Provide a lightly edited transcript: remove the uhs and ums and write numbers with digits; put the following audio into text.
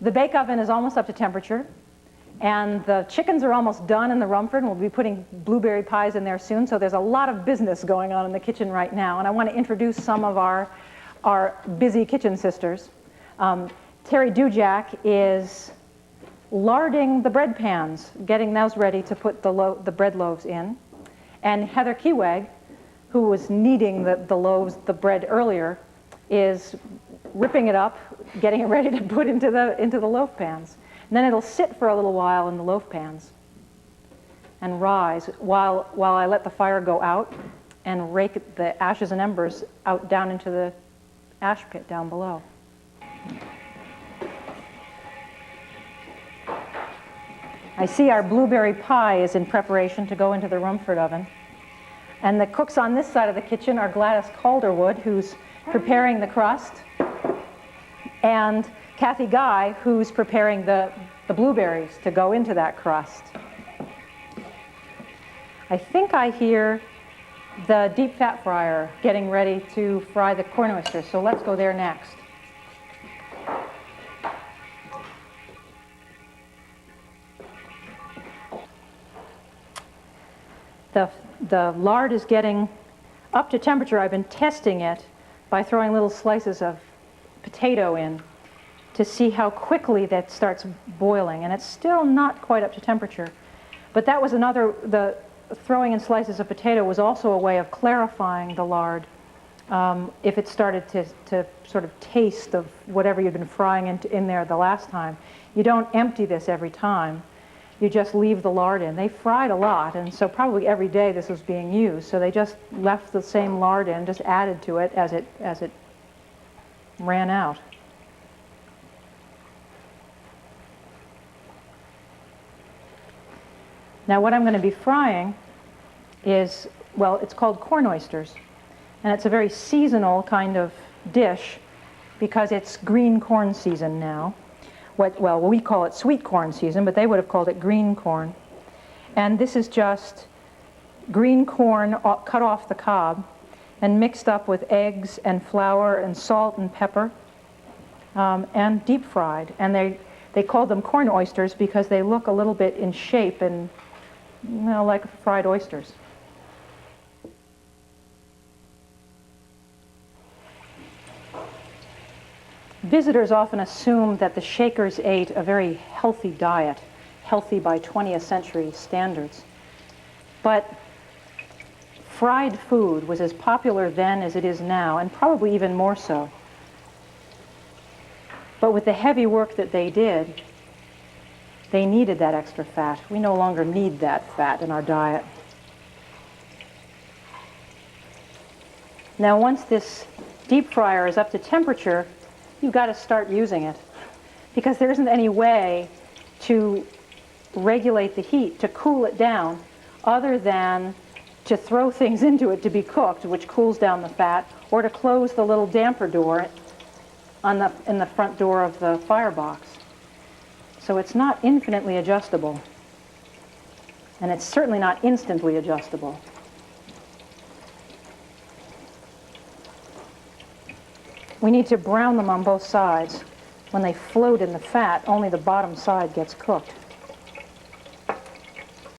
The bake oven is almost up to temperature, and the chickens are almost done in the Rumford, and we'll be putting blueberry pies in there soon, so there's a lot of business going on in the kitchen right now, and I want to introduce some of our busy kitchen sisters. Terry Dujak is larding the bread pans, getting those ready to put the bread loaves in, and Heather Kewag, who was kneading the bread earlier, is ripping it up, getting it ready to put into the loaf pans. And then it'll sit for a little while in the loaf pans and rise while I let the fire go out and rake the ashes and embers out down into the ash pit down below. I see our blueberry pie is in preparation to go into the Rumford oven. And the cooks on this side of the kitchen are Gladys Calderwood, who's preparing the crust, and Kathy Guy, who's preparing the blueberries to go into that crust. I think I hear the deep fat fryer getting ready to fry the corn oysters, so let's go there next. The lard is getting up to temperature. I've been testing it by throwing little slices of potato in to see how quickly that starts boiling, and it's still not quite up to temperature. But that was the throwing in slices of potato was also a way of clarifying the lard if it started to sort of taste of whatever you'd been frying in there the last time. You don't empty this every time. You just leave the lard in. They fried a lot, and so probably every day this was being used. So they just left the same lard in, just added to it as it ran out. Now what I'm going to be frying is, well, it's called corn oysters. And it's a very seasonal kind of dish because it's green corn season now. Well, we call it sweet corn season, but they would have called it green corn. And this is just green corn cut off the cob and mixed up with eggs and flour and salt and pepper and deep fried. And they call them corn oysters because they look a little bit in shape and like fried oysters. Visitors often assume that the Shakers ate a very healthy diet, healthy by 20th century standards. But fried food was as popular then as it is now, and probably even more so. But with the heavy work that they did, they needed that extra fat. We no longer need that fat in our diet. Now, once this deep fryer is up to temperature, you've got to start using it because there isn't any way to regulate the heat, to cool it down, other than to throw things into it to be cooked, which cools down the fat, or to close the little damper door in the front door of the firebox. So it's not infinitely adjustable, and it's certainly not instantly adjustable. We need to brown them on both sides. When they float in the fat, only the bottom side gets cooked.